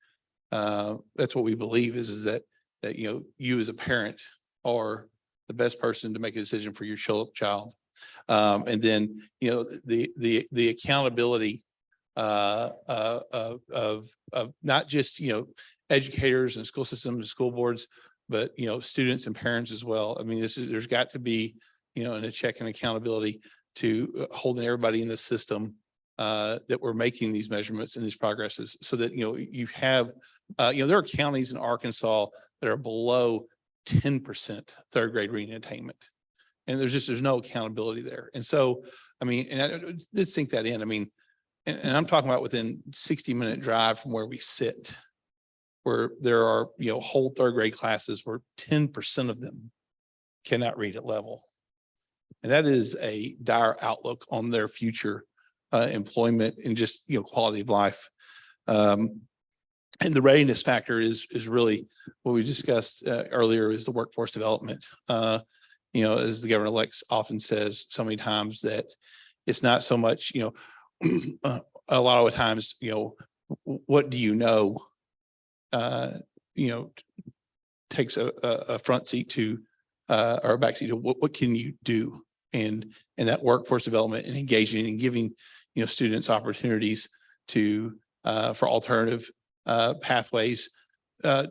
what we believe is that you as a parent are the best person to make a decision for your child. And then, the accountability of not just, educators and school systems and school boards, but, students and parents as well. I mean, there's got to be, a check and accountability to holding everybody in the system that we're making these measurements and these progresses, so that, you have, there are counties in Arkansas that are below 10% third grade reading attainment. And there's no accountability there. And so, I mean, and I did sink that in. I mean, and I'm talking about within 60-minute drive from where we sit, where there are, whole third grade classes where 10% of them cannot read at level. And that is a dire outlook on their future employment and just, quality of life. And the readiness factor is really what we discussed earlier, is the workforce development. As the governor-elect often says so many times, that it's not so much, a lot of the times, what do you know, takes a front seat to, or a back seat to what can you do? And that workforce development and engaging and giving, students opportunities to, for alternative pathways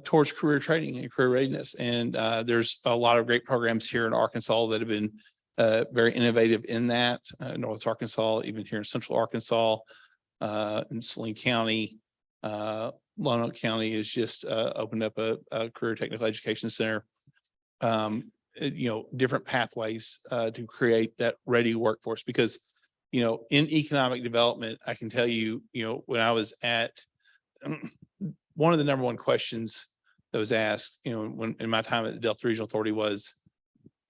towards career training and career readiness. And there's a lot of great programs here in Arkansas that have been very innovative in that, North Arkansas, even here in Central Arkansas, in Saline County, Lonoke County has just opened up a career technical education center. Different pathways to create that ready workforce, because in economic development, I can tell you, when I was at one of the number one questions that was asked, when in my time at the Delta Regional Authority was,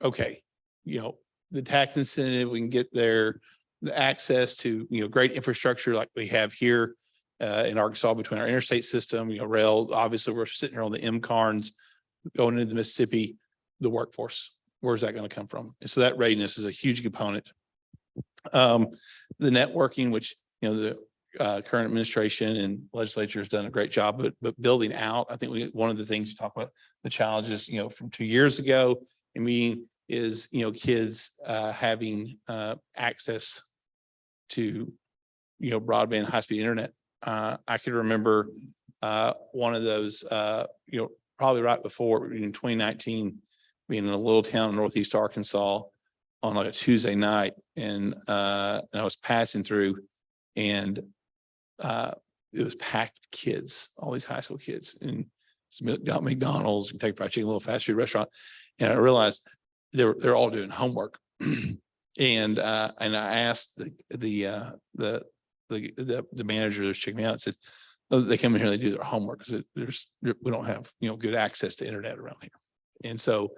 okay, the tax incentive, we can get there, the access to, great infrastructure like we have here in Arkansas between our interstate system, rail, obviously we're sitting here on the MCARNs going into Mississippi, the workforce, where's that going to come from? And so that readiness is a huge component. The networking, which, the current administration and legislature has done a great job, but building out, I think one of the things you talk about the challenges, from 2 years ago, I mean, is, kids having access to, broadband, high-speed internet. I can remember one of those, probably right before in 2019, being in a little town in Northeast Arkansas on like a Tuesday night, and I was passing through, and it was packed with kids, all these high school kids, and it's McDonald's, Kentucky Fried Chicken, a little fast food restaurant, and I realized they're all doing homework, and I asked the manager that's checking me out and said, oh, they come in here, they do their homework because we don't have good access to internet around here, and so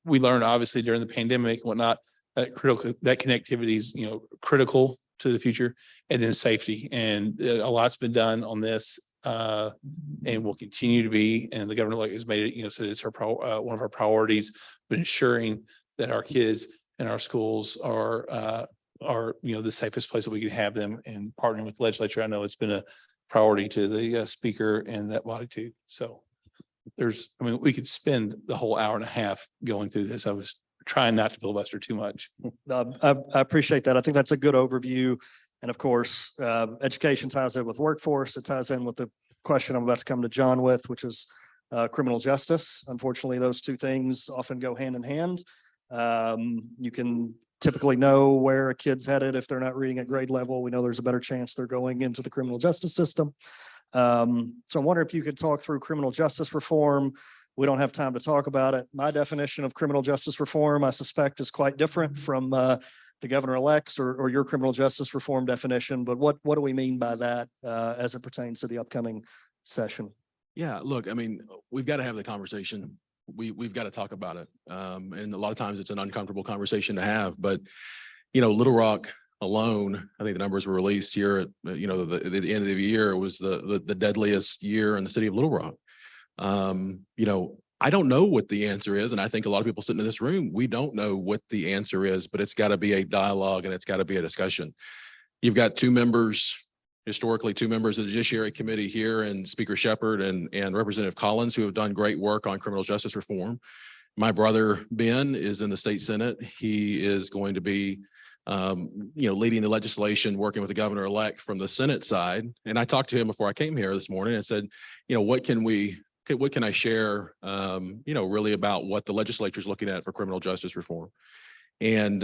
we learned obviously during the pandemic and whatnot that connectivity is critical to the future, and then safety, and a lot's been done on this and will continue to be, and the governor has made it said it's one of our priorities, but ensuring that our kids and our schools are the safest place that we can have them, and partnering with the legislature. I know it's been a priority to the speaker and that body too. So we could spend the whole hour and a half going through this. I was trying not to filibuster too much. I appreciate that. I think that's a good overview. And of course, education ties in with workforce. It ties in with the question I'm about to come to John with, which is criminal justice. Unfortunately, those two things often go hand in hand. You can typically know where a kid's headed if they're not reading at grade level. We know there's a better chance they're going into the criminal justice system. So I wonder if you could talk through criminal justice reform. We don't have time to talk about it. My definition of criminal justice reform, I suspect, is quite different from the governor-elect's or your criminal justice reform definition. But what do we mean by that as it pertains to the upcoming session? Yeah, look, I mean, we've got to have the conversation. We've got to talk about it. And a lot of times it's an uncomfortable conversation to have, but Little Rock alone, I think the numbers were released here at, the end of the year was the deadliest year in the city of Little Rock. I don't know what the answer is. And I think a lot of people sitting in this room, we don't know what the answer is, but it's got to be a dialogue and it's got to be a discussion. You've got historically two members of the Judiciary Committee here, and Speaker Shepherd and Representative Collins, who have done great work on criminal justice reform. My brother, Ben, is in the state Senate. He is going to be leading the legislation, working with the governor-elect from the Senate side. And I talked to him before I came here this morning and said, what can I share, really about what the legislature is looking at for criminal justice reform? And,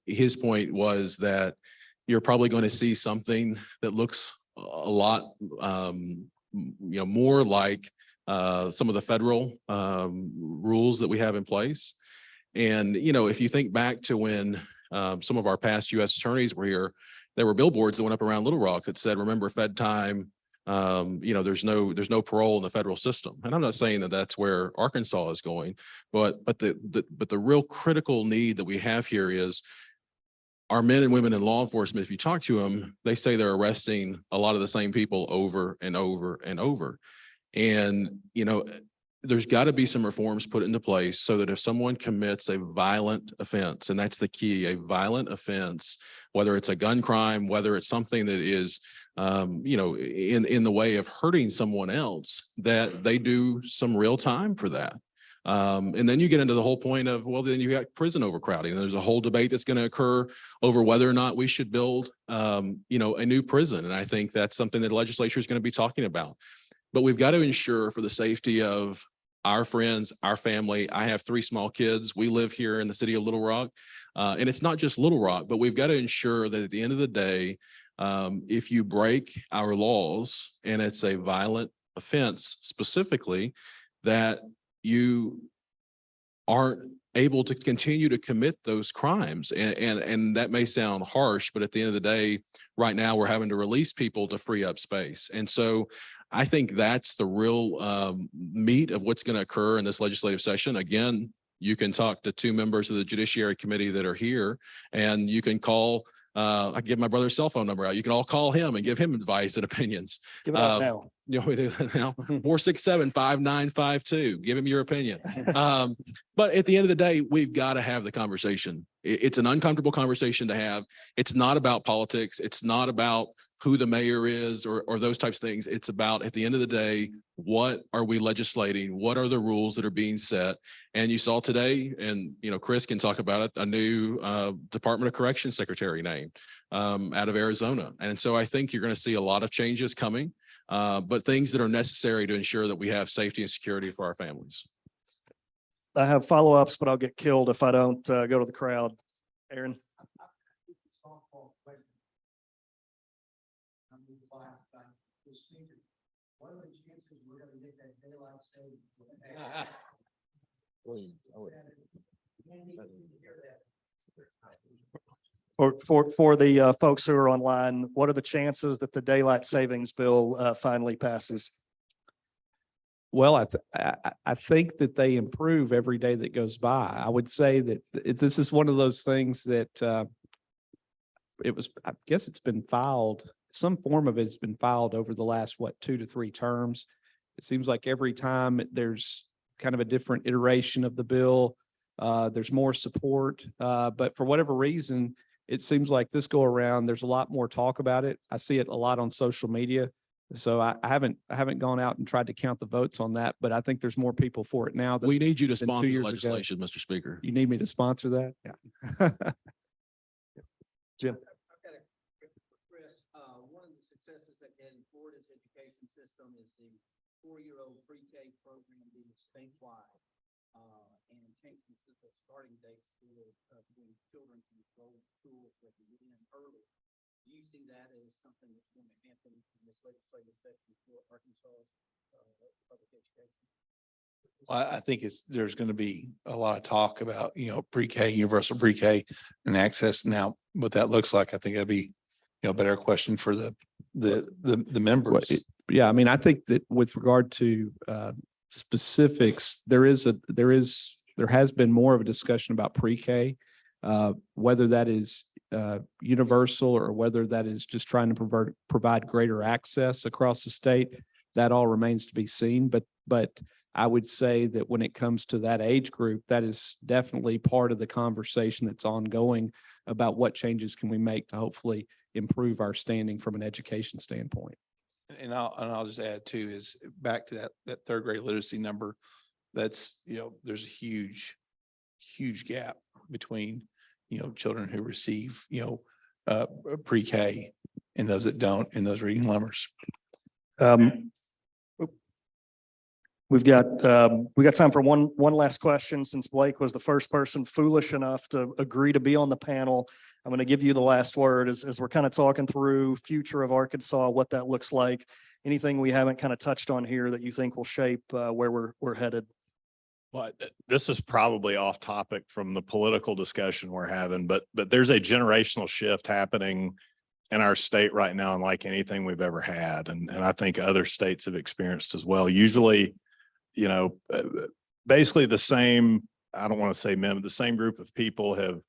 his point was that you're probably going to see something that looks a lot, more like some of the federal rules that we have in place. And, if you think back to when some of our past U.S. attorneys were here, there were billboards that went up around Little Rock that said, remember Fed time, there's no parole in the federal system. And I'm not saying that that's where Arkansas is going, but the real critical need that we have here is our men and women in law enforcement. If you talk to them, they say they're arresting a lot of the same people over and over and over. And, there's got to be some reforms put into place so that if someone commits a violent offense, and that's the key, a violent offense, whether it's a gun crime, whether it's something that is, in the way of hurting someone else, that they do some real time for that. And then you get into the whole point of, well, then you got prison overcrowding. And there's a whole debate that's going to occur over whether or not we should build, a new prison. And I think that's something that the legislature is going to be talking about. But we've got to ensure for the safety of our friends, our family. I have 3 small kids. We live here in the city of Little Rock. And it's not just Little Rock, but we've got to ensure that at the end of the day, if you break our laws and it's a violent offense specifically, that you aren't able to continue to commit those crimes. And that may sound harsh, but at the end of the day, right now we're having to release people to free up space. And so I think that's the real meat of what's going to occur in this legislative session. Again, you can talk to 2 members of the Judiciary Committee that are here, and you can call, I give my brother's cell phone number out. You can all call him and give him advice and opinions. Give it out now. You know, we do that now. 467-5952. Give him your opinion. But at the end of the day, we've got to have the conversation. It's an uncomfortable conversation to have. It's not about politics. It's not about who the mayor is or those types of things. It's about, at the end of the day, what are we legislating? What are the rules that are being set? And you saw today, and you know, Chris can talk about it, a new Department of Corrections Secretary named out of Arizona. And so I think you're going to see a lot of changes coming, but things that are necessary to ensure that we have safety and security for our families. I have follow-ups, but I'll get killed if I don't go to the crowd. Aaron? What are the chances we're gonna get that daylight savings? For the folks who are online, what are the chances that the daylight savings bill finally passes? Well, I think that they improve every day that goes by. I would say that this is one of those things that I guess it's been filed, some form of it's been filed over the last, 2 to 3 terms. It seems like every time there's kind of a different iteration of the bill, there's more support. But for whatever reason, it seems like this go around, there's a lot more talk about it. I see it a lot on social media. So I haven't gone out and tried to count the votes on that, but I think there's more people for it now. We need you to than 2 sponsor the years ago. legislation, Mr. Speaker. You need me to sponsor that? Yeah. Jim? I've got a question for Chris. One of the successes that in Florida's education system is the 4-year-old pre-K program being statewide. And changing the starting dates for when children can go to schools that can get in early. Do you see that as something that's going to happen in this legislative session for Arkansas's public education? Well, I think there's going to be a lot of talk about, pre-K, universal pre-K and access. Now, what that looks like, I think that'd be, a better question for the members. Yeah, I mean, I think that with regard to specifics, there has been more of a discussion about pre-K, whether that is universal or whether that is just trying to provide greater access across the state. That all remains to be seen. But I would say that when it comes to that age group, that is definitely part of the conversation that's ongoing about what changes can we make to hopefully improve our standing from an education standpoint. And I'll just add too, is back to that 3rd grade literacy number. That's, there's a huge gap between, children who receive, pre-K and those that don't in those reading numbers. We got time for one last question. Since Blake was the first person foolish enough to agree to be on the panel, I'm going to give you the last word as we're kind of talking through future of Arkansas, what that looks like. Anything we haven't kind of touched on here that you think will shape where we're headed? Well, this is probably off topic from the political discussion we're having, but there's a generational shift happening in our state right now, unlike anything we've ever had. And I think other states have experienced as well. Usually, basically the same, I don't want to say men, the same group of people have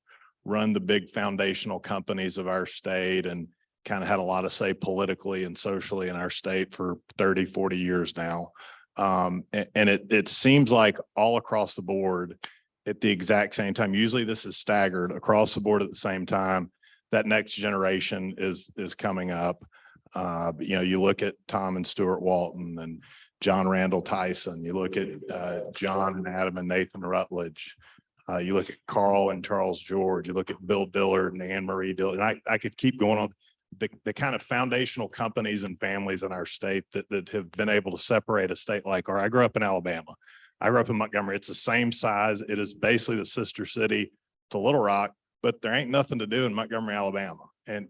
run the big foundational companies of our state and kind of had a lot of say politically and socially in our state for 30, 40 years now. And it seems like all across the board at the exact same time, usually this is staggered across the board at the same time, that next generation is coming up. You look at Tom and Stuart Walton and John Randall Tyson, you look at John and Adam and Nathan Rutledge. You look at Carl and Charles George, you look at Bill Dillard and Anne Marie Dillard. And I could keep going on. The kind of foundational companies and families in our state that have been able to separate a state like I grew up in Alabama. I grew up in Montgomery. It's the same size. It is basically the sister city to Little Rock, but there ain't nothing to do in Montgomery, Alabama. And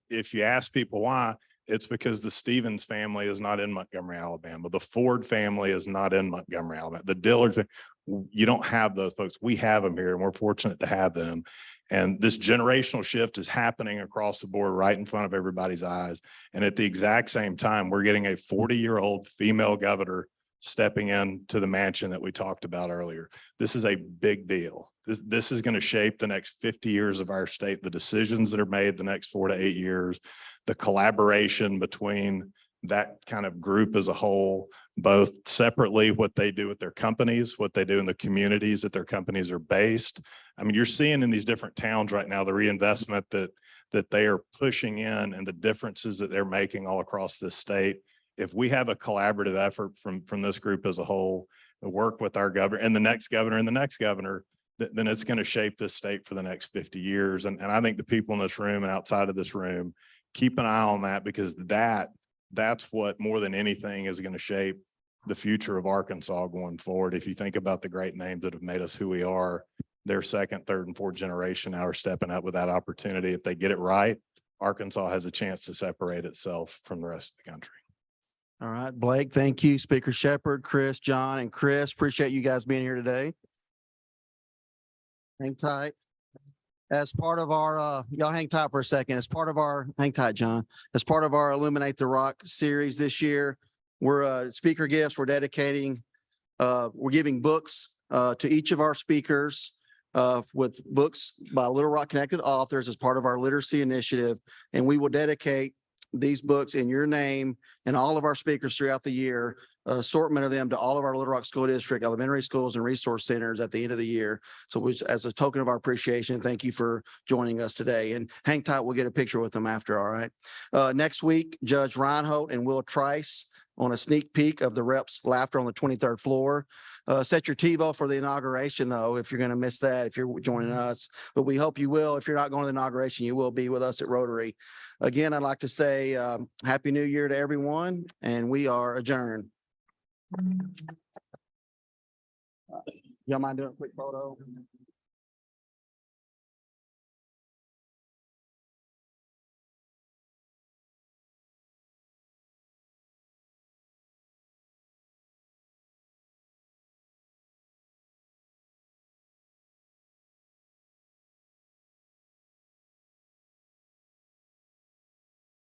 if you ask people why, it's because the Stevens family is not in Montgomery, Alabama. The Ford family is not in Montgomery, Alabama. The Dillard, you don't have those folks. We have them here, and we're fortunate to have them. And this generational shift is happening across the board right in front of everybody's eyes. And at the exact same time, we're getting a 40-year-old female governor stepping into the mansion that we talked about earlier. This is a big deal. This is going to shape the next 50 years of our state, the decisions that are made the next 4 to 8 years, the collaboration between that kind of group as a whole, both separately, what they do with their companies, what they do in the communities that their companies are based. I mean, you're seeing in these different towns right now, the reinvestment that they are pushing in and the differences that they're making all across this state. If we have a collaborative effort from this group as a whole, work with our governor and the next governor and the next governor, then it's going to shape this state for the next 50 years. And I think the people in this room and outside of this room, keep an eye on that, because that's what more than anything is going to shape the future of Arkansas going forward. If you think about the great names that have made us who we are, their second, third, and fourth generation now are stepping up with that opportunity. If they get it right, Arkansas has a chance to separate itself from the rest of the country. All right, Blake, thank you. Speaker Shepherd, Chris, John, and Chris, appreciate you guys being here today. Hang tight. As part of our, y'all hang tight for a second. As part of our, hang tight, John. As part of our Illuminate the Rock series this year, we're speaker gifts. We're dedicating, we're giving books to each of our speakers with books by Little Rock Connected authors as part of our literacy initiative. And we will dedicate these books in your name and all of our speakers throughout the year, assortment of them to all of our Little Rock School District, elementary schools, and resource centers at the end of the year. So which, as a token of our appreciation, thank you for joining us today. And hang tight, we'll get a picture with them after, all right? Next week, Judge Reinhold and Will Trice on a sneak peek of the reps' laughter on the 23rd floor. Set your TiVo for the inauguration, though, if you're going to miss that, if you're joining us. But we hope you will. If you're not going to the inauguration, you will be with us at Rotary. Again, I'd like to say Happy New Year to everyone, and we are adjourned. Y'all mind doing a quick photo?